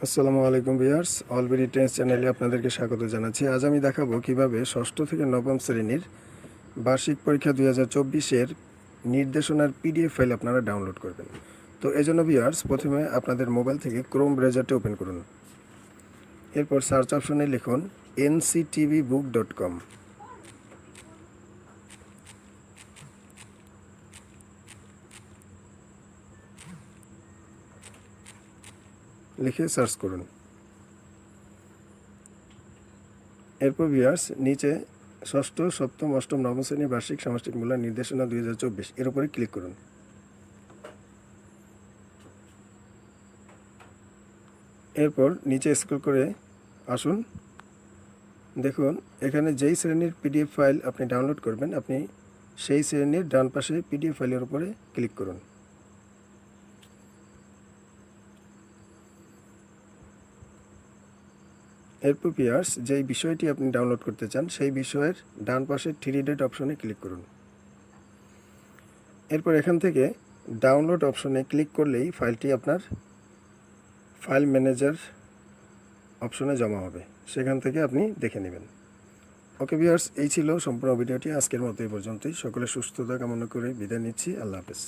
আসসালামু আলাইকুম viewers, অলবেরি tense চ্যানেলে আপনাদেরকে স্বাগত জানাচ্ছি। আজ আমি দেখাবো কিভাবে ষষ্ঠ থেকে নবম শ্রেণীর বার্ষিক পরীক্ষা 2024-এর নির্দেশনার পিডিএফ ফাইল আপনারা ডাউনলোড করবেন। তো এজন্য ভিউয়ার্স, প্রথমে আপনাদের মোবাইল থেকে ক্রোম ব্রাউজারটি ওপেন করুন। এরপর সার্চ অপশনে লিখুন nctvbook.com। লিখে সার্চ করুন। এরপর ভিউয়ার্স, নিচে ষষ্ঠ, সপ্তম, অষ্টম, নবম শ্রেণীর বার্ষিক সামষ্টিক মূল্যায়ন নির্দেশনা 2024 এর উপরে ক্লিক করুন। এরপর নিচে স্ক্রল করে আসুন। দেখুন, এখানে যেই শ্রেণীর পিডিএফ ফাইল আপনি ডাউনলোড করবেন, আপনি সেই শ্রেণীর ডান পাশে পিডিএফ ফাইলের উপরে ক্লিক করুন। এরপর ভিউয়ার্স, যেই বিষয়টি আপনি ডাউনলোড করতে চান সেই বিষয়ের ডান পাশে 3 ডট অপশনে ক্লিক করুন। এরপর এখান থেকে ডাউনলোড অপশনে ক্লিক করলেই ফাইলটি আপনার ফাইল ম্যানেজার অপশনে জমা হবে, সেখান থেকে আপনি দেখে নেবেন। ওকে ভিউয়ার্স, এই ছিল সম্পূর্ণ ভিডিওটি। আজকের মতো এই পর্যন্তই। সকলে সুস্থতা কামনা করে বিদায় নিচ্ছি। আল্লাহ হাফেজ।